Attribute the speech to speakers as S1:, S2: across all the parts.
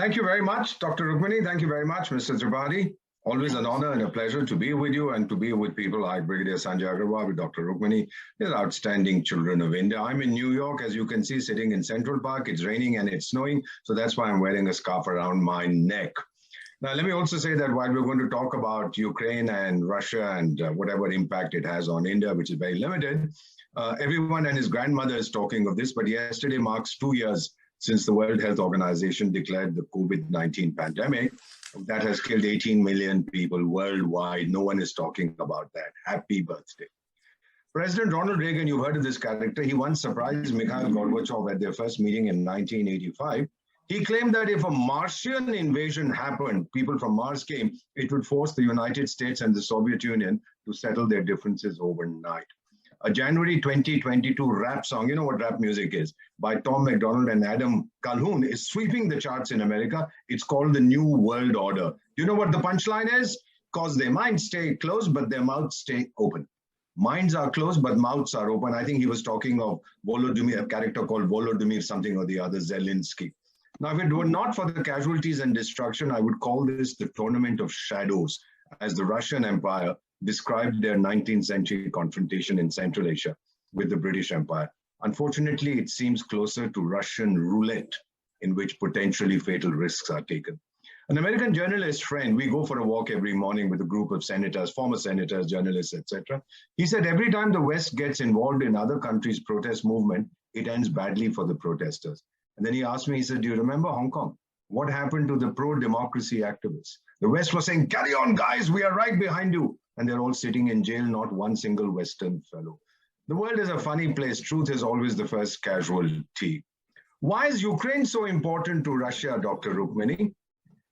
S1: Thank you very much, Dr. Rukmini. Thank you very much, Mr. Tripathi. Always an honor and a pleasure to be with you and to be with people like Brigadier Sanjay Agarwal, with Dr. Rukmini. These are outstanding children of India. I'm in New York, as you can see, sitting in Central Park. It's raining and it's snowing, so that's why I'm wearing a scarf around my neck. Now, let me also say that while we're going to talk about Ukraine and Russia and whatever impact it has on India, which is very limited, everyone and his grandmother is talking of this, but yesterday marks 2 years since the World Health Organization declared the COVID-19 pandemic. That has killed 18 million people worldwide. No one is talking about that. Happy birthday. President Ronald Reagan, you've heard of this character. He once surprised Mikhail Gorbachev at their first meeting in 1985. He claimed that if a Martian invasion happened, people from Mars came, it would force the United States and the Soviet Union to settle their differences overnight. A January 2022 rap song, you know what rap music is, by Tom McDonald and Adam Calhoun is sweeping the charts in America. It's called the New World Order. Do you know what the punchline is? Because their minds stay closed, but their mouths stay open. Minds are closed, but mouths are open. I think he was talking of Volodymyr, a character called Volodymyr something or the other, Zelensky. Now, if it were not for the casualties and destruction, I would call this the tournament of shadows, as the Russian Empire described their 19th century confrontation in Central Asia with the British Empire. Unfortunately, it seems closer to Russian roulette, in which potentially fatal risks are taken. An American journalist friend, we go for a walk every morning with a group of senators, former senators, journalists, etc. He said every time the West gets involved in other countries' protest movement, it ends badly for the protesters. And then he asked me, he said, do you remember Hong Kong? What happened to the pro-democracy activists? The West was saying, carry on, guys, we are right behind you. And they're all sitting in jail, not one single Western fellow. The world is a funny place. Truth is always the first casualty. Why is Ukraine so important to Russia, Dr. Rukmini?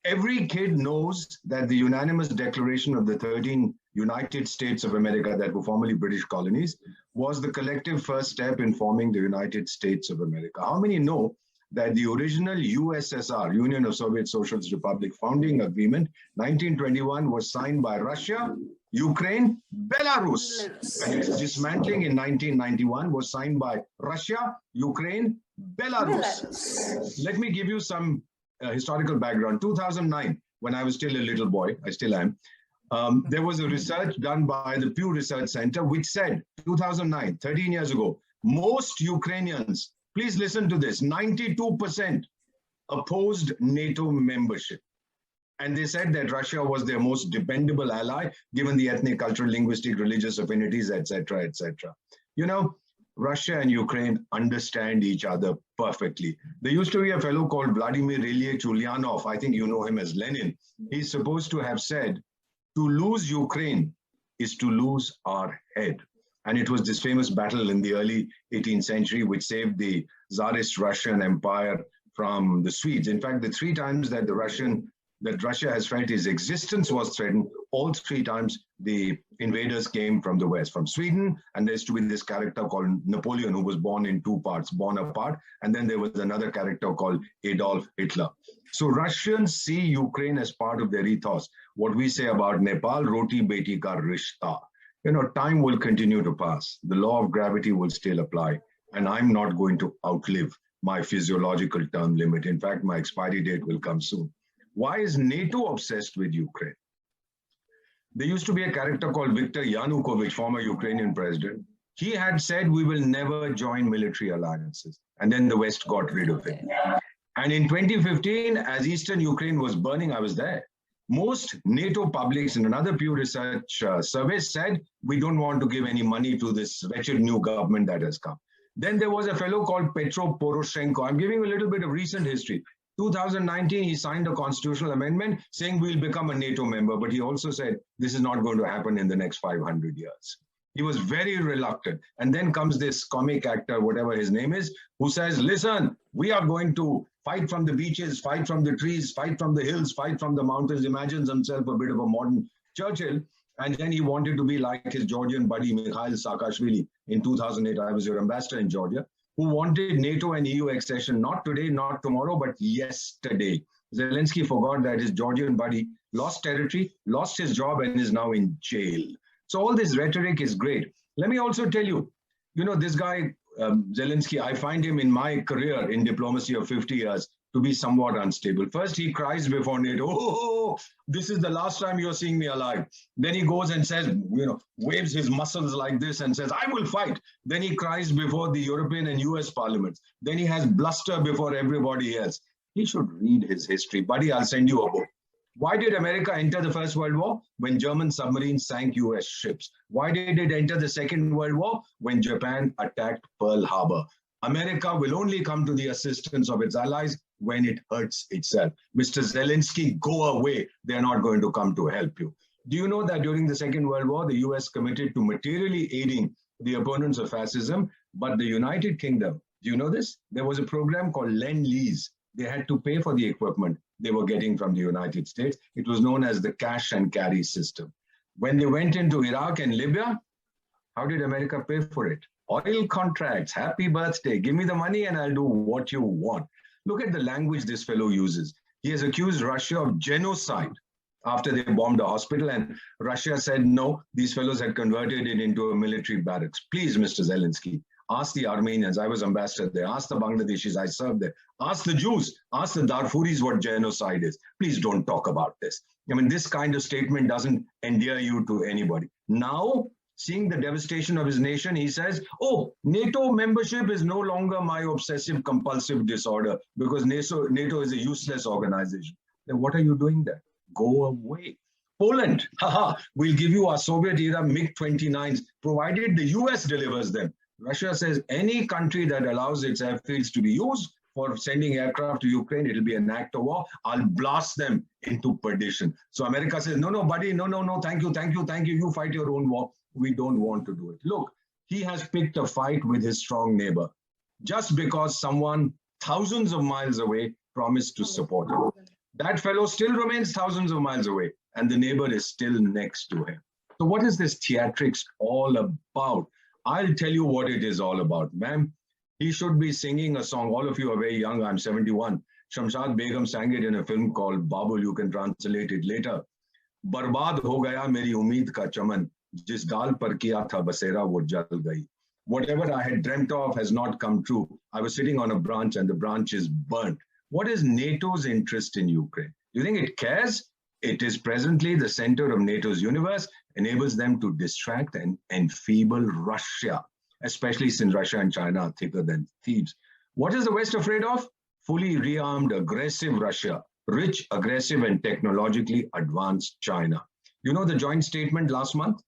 S1: Every kid knows that the unanimous declaration of the 13 United States of America that were formerly British colonies was the collective first step in forming the United States of America. How many know that the original USSR, Union of Soviet Socialist Republic founding agreement, 1921, was signed by Russia, Ukraine, Belarus. And its dismantling in 1991 was signed by Russia, Ukraine, Belarus. Let me give you some historical background. 2009, when I was still a little boy, I still am, there was a research done by the Pew Research Center, which said, 2009, 13 years ago, most Ukrainians, please listen to this, 92% opposed NATO membership. And they said that Russia was their most dependable ally, given the ethnic, cultural, linguistic, religious affinities, etc., etc. You know, Russia and Ukraine understand each other perfectly. There used to be a fellow called Vladimir Ilyich Ulyanov. I think you know him as Lenin. He's supposed to have said, to lose Ukraine is to lose our head. And it was this famous battle in the early 18th century which saved the Tsarist Russian Empire from the Swedes. In fact, the 3 times that Russia has felt its existence was threatened, all 3 times the invaders came from the West, from Sweden, and there used to be this character called Napoleon who was born in 2 parts, Bonaparte, and then there was another character called Adolf Hitler. So Russians see Ukraine as part of their ethos. What we say about Nepal, roti beti ka rishta. You know, time will continue to pass. The law of gravity will still apply, and I'm not going to outlive my physiological term limit. In fact, my expiry date will come soon. Why is NATO obsessed with Ukraine? There used to be a character called Viktor Yanukovych, former Ukrainian president. He had said, we will never join military alliances. And then the West got rid of him. And in 2015, as Eastern Ukraine was burning, I was there. Most NATO publics in another Pew Research service said, we don't want to give any money to this wretched new government that has come. Then there was a fellow called Petro Poroshenko. I'm giving you a little bit of recent history. 2019, he signed a constitutional amendment saying we'll become a NATO member, but he also said this is not going to happen in the next 500 years. He was very reluctant. And then comes this comic actor, whatever his name is, who says, listen, we are going to fight from the beaches, fight from the trees, fight from the hills, fight from the mountains, imagines himself a bit of a modern Churchill. And then he wanted to be like his Georgian buddy, Mikhail Saakashvili. In 2008, I was your ambassador in Georgia, who wanted NATO and EU accession, not today, not tomorrow, but yesterday. Zelensky forgot that his Georgian buddy lost territory, lost his job, and is now in jail. So all this rhetoric is great. Let me also tell you, you know, this guy, Zelensky, I find him in my career in diplomacy of 50 years, to be somewhat unstable. First, he cries before NATO, oh, this is the last time you're seeing me alive. Then he goes and says, waves his muscles like this and says, I will fight. Then he cries before the European and US parliaments. Then he has bluster before everybody else. He should read his history. Buddy, I'll send you a book. Why did America enter the First World War? When German submarines sank US ships. Why did it enter the Second World War? When Japan attacked Pearl Harbor. America will only come to the assistance of its allies when it hurts itself. Mr. Zelensky, go away. They're not going to come to help you. Do you know that during the Second World War, the US committed to materially aiding the opponents of fascism, but the United Kingdom, do you know this? There was a program called Lend-Lease. They had to pay for the equipment they were getting from the United States. It was known as the cash and carry system. When they went into Iraq and Libya, how did America pay for it? Oil contracts, happy birthday, give me the money and I'll do what you want. Look at the language this fellow uses. He has accused Russia of genocide after they bombed a hospital, and Russia said, no, these fellows had converted it into a military barracks. Please, Mr. Zelensky, ask the Armenians, I was ambassador there, ask the Bangladeshis, I served there, ask the Jews, ask the Darfuris what genocide is. Please don't talk about this. I mean, this kind of statement doesn't endear you to anybody. Now, seeing the devastation of his nation, he says, oh, NATO membership is no longer my obsessive compulsive disorder because NATO is a useless organization. Then what are you doing there? Go away. Poland, we'll give you our Soviet-era MiG-29s, provided the US delivers them. Russia says any country that allows its airfields to be used for sending aircraft to Ukraine, it'll be an act of war. I'll blast them into perdition. So America says, no, buddy, no, thank you. You fight your own war. We don't want to do it. Look, he has picked a fight with his strong neighbor just because someone thousands of miles away promised to support him. That fellow still remains thousands of miles away, and the neighbor is still next to him. So what is this theatrics all about? I'll tell you what it is all about, ma'am. He should be singing a song. All of you are very young. I'm 71. Shamshad Begum sang it in a film called Babul. You can translate it later. Barbad ho gaya meri umeed ka chaman. Jis dal par kiya tha basera wo jal gayi. Whatever I had dreamt of has not come true. I was sitting on a branch and the branch is burnt. What is NATO's interest in Ukraine? Do you think it cares? It is presently the center of NATO's universe, enables them to distract and enfeeble Russia, especially since Russia and China are thicker than thieves. What is the West afraid of? Fully rearmed, aggressive Russia, rich, aggressive, and technologically advanced China. You know the joint statement last month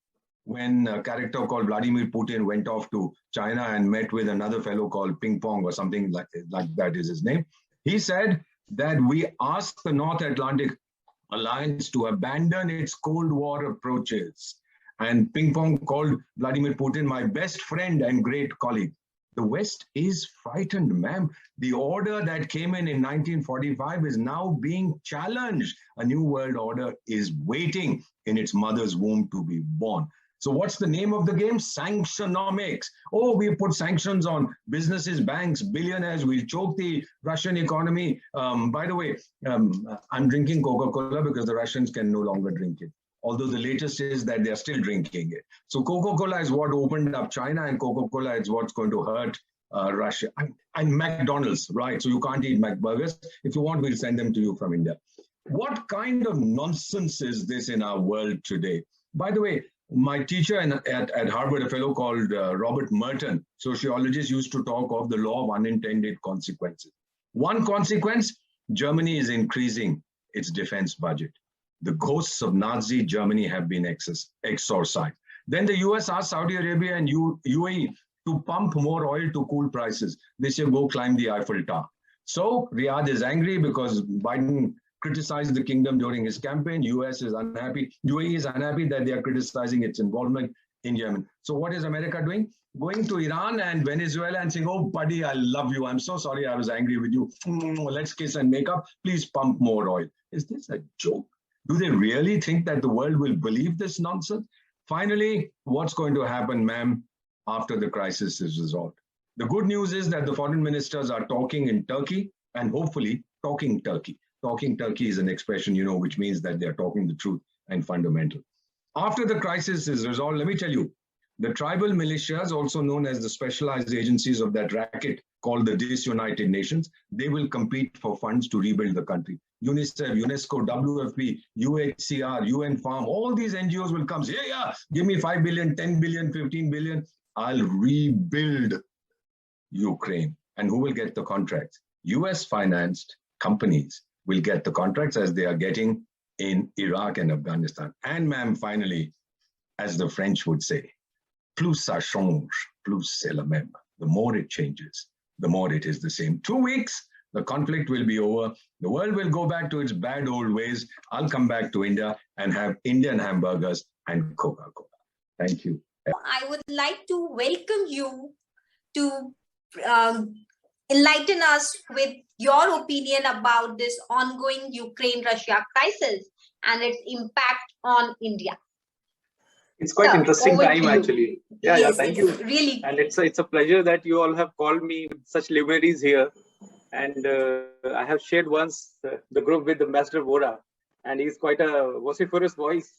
S1: when a character called Vladimir Putin went off to China and met with another fellow called Ping Pong or something like that is his name. He said that we ask the North Atlantic Alliance to abandon its Cold War approaches. And Ping Pong called Vladimir Putin my best friend and great colleague. The West is frightened, ma'am. The order that came in 1945 is now being challenged. A new world order is waiting in its mother's womb to be born. So what's the name of the game? Sanctionomics. Oh, we put sanctions on businesses, banks, billionaires. We'll choke the Russian economy. By the way, I'm drinking Coca-Cola because the Russians can no longer drink it. Although the latest is that they're still drinking it. So Coca-Cola is what opened up China, and Coca-Cola is what's going to hurt Russia. And McDonald's, right? So you can't eat McBurgers. If you want, we'll send them to you from India. What kind of nonsense is this in our world today? By the way, my teacher at Harvard, a fellow called Robert Merton, sociologist, used to talk of the law of unintended consequences. One consequence, Germany is increasing its defense budget. The ghosts of Nazi Germany have been exorcised. Then the US asked Saudi Arabia and UAE to pump more oil to cool prices. They say, go climb the Eiffel Tower. So Riyadh is angry because Biden criticized the kingdom during his campaign. US is unhappy. UAE is unhappy that they are criticizing its involvement in Yemen. So what is America doing? Going to Iran and Venezuela and saying, oh, buddy, I love you. I'm so sorry I was angry with you. Let's kiss and make up. Please pump more oil. Is this a joke? Do they really think that the world will believe this nonsense? Finally, what's going to happen, ma'am, after the crisis is resolved? The good news is that the foreign ministers are talking in Turkey and hopefully talking Turkey. Talking Turkey is an expression, you know, which means that they're talking the truth and fundamental. After the crisis is resolved, let me tell you, the tribal militias, also known as the specialized agencies of that racket called the Disunited Nations. They will compete for funds to rebuild the country. UNICEF, UNESCO, WFP, UHCR, UN Farm, all these NGOs will come say, yeah, give me 5 billion, 10 billion, 15 billion. I'll rebuild Ukraine. And who will get the contracts? US financed companies will get the contracts as they are getting in Iraq and Afghanistan. And ma'am, finally, as the French would say, plus ça change, plus c'est la même. The more it changes, the more it is the same. 2 weeks, the conflict will be over. The world will go back to its bad old ways. I'll come back to India and have Indian hamburgers and Coca-Cola. Thank you.
S2: I would like to welcome you to enlighten us with your opinion about this ongoing Ukraine-Russia crisis and its impact on India.
S3: It's quite interesting time, actually. Yeah,
S2: yes,
S3: thank you.
S2: Really.
S3: And it's a pleasure that you all have called me with such luminaries here. And I have shared once the group with Ambassador Vohra, and he's quite a vociferous voice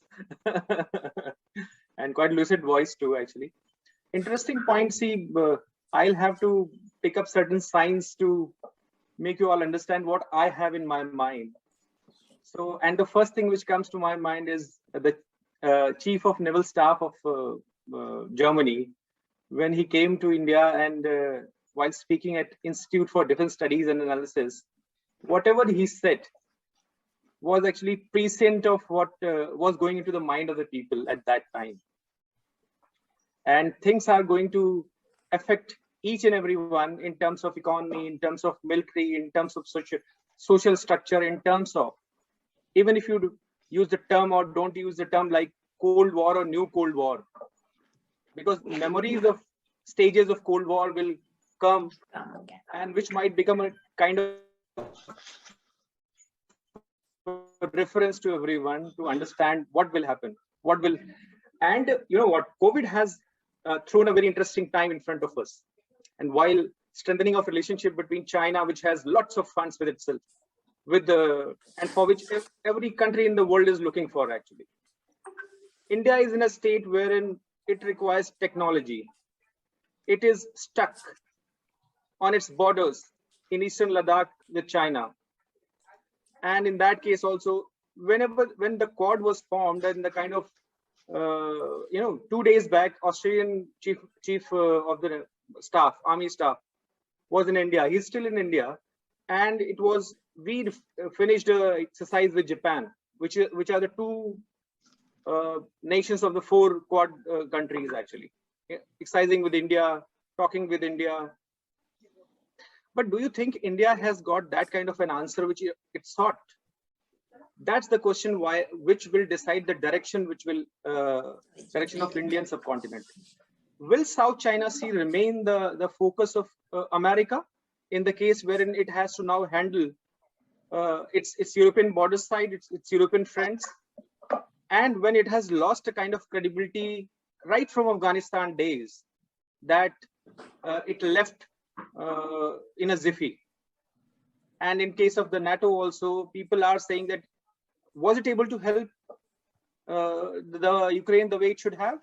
S3: and quite lucid voice too, actually. Interesting point. See, I'll have to pick up certain signs to make you all understand what I have in my mind. So, and the first thing which comes to my mind is the Chief of Naval Staff of Germany, when he came to India and while speaking at Institute for Defense Studies and Analysis, whatever he said was actually prescient of what was going into the mind of the people at that time. And things are going to affect each and every one in terms of economy, in terms of military, in terms of social structure, in terms of, even if you use the term or don't use the term like Cold War or New Cold War, because memories of stages of Cold War will come and which might become a kind of reference to everyone to understand what will happen, and you know what, COVID has thrown a very interesting time in front of us. And while strengthening of relationship between China, which has lots of funds with itself, and for which every country in the world is looking for, actually, India is in a state wherein it requires technology. It is stuck on its borders in Eastern Ladakh with China. And in that case also, when the Quad was formed, and the kind of, 2 days back, Australian chief of the staff, army staff, was in India. He's still in India. And we finished an exercise with Japan, which are the two nations of the 4 Quad countries, actually, exercising with India, talking with India. But do you think India has got that kind of an answer which it sought? That's the question which will decide the direction direction of Indian subcontinent. Will South China Sea remain the focus of America in the case wherein it has to now handle its European border side, its European friends, and when it has lost a kind of credibility right from Afghanistan days, that it left in a jiffy. And in case of the NATO also, people are saying that, was it able to help the Ukraine the way it should have?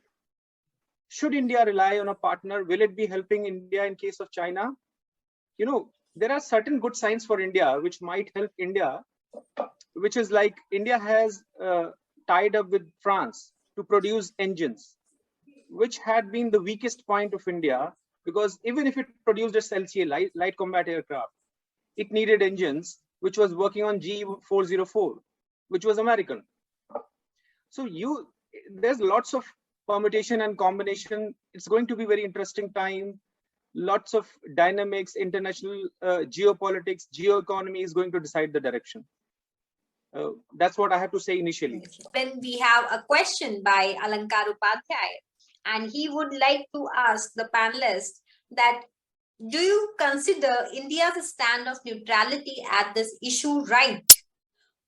S3: Should India rely on a partner? Will it be helping India in case of China? You know, there are certain good signs for India which might help India, which is like India has tied up with France to produce engines, which had been the weakest point of India, because even if it produced a LCA, light combat aircraft, it needed engines which was working on G404, which was American. So there's lots of permutation and combination. It's going to be very interesting time. Lots of dynamics, international geopolitics, geoeconomy is going to decide the direction. That's what I have to say initially.
S2: Then we have a question by Alankar Upadhyay, and he would like to ask the panelists that, do you consider India's stand of neutrality at this issue right?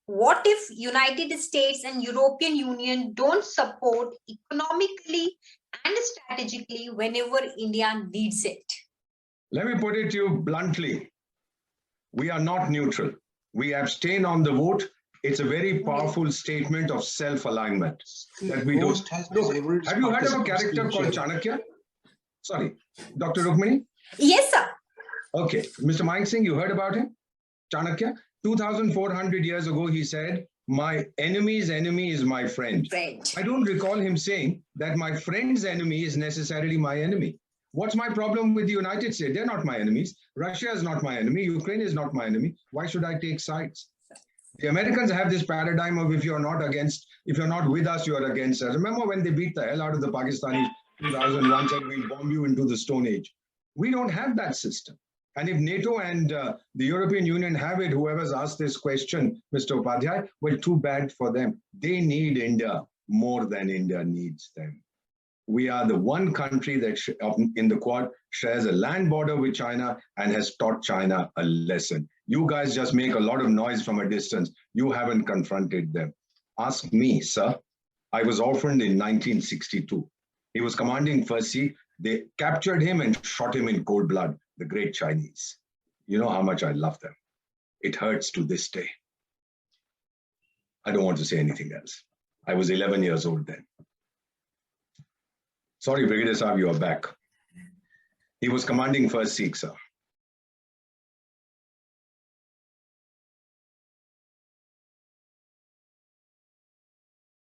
S2: What if United States and European Union don't support economically and strategically whenever India needs it?
S1: Let me put it to you bluntly. We are not neutral. We abstain on the vote. It's a very powerful statement of self-alignment that we don't. Look, have you heard of a character called Chanakya? Sorry, Dr. Rukmini?
S2: Yes, sir.
S1: Okay, Mr. Mike Singh, you heard about him? Chanakya? 2,400 years ago, he said, my enemy's enemy is my friend. I don't recall him saying that my friend's enemy is necessarily my enemy. What's my problem with the United States? They're not my enemies. Russia is not my enemy. Ukraine is not my enemy. Why should I take sides? The Americans have this paradigm of if you're not with us, you're against us. Remember when they beat the hell out of the Pakistanis in 2001, said we'll bomb you into the Stone Age. We don't have that system. And if NATO and the European Union have it, whoever's asked this question, Mr. Upadhyay, well, too bad for them. They need India more than India needs them. We are the one country that in the Quad shares a land border with China and has taught China a lesson. You guys just make a lot of noise from a distance. You haven't confronted them. Ask me, sir. I was orphaned in 1962. He was commanding First Sea. They captured him and shot him in cold blood, the great Chinese. You know how much I love them. It hurts to this day. I don't want to say anything else. I was 11 years old then. Sorry, Brigadier Saab, you are back. He was commanding First Sikh, sir.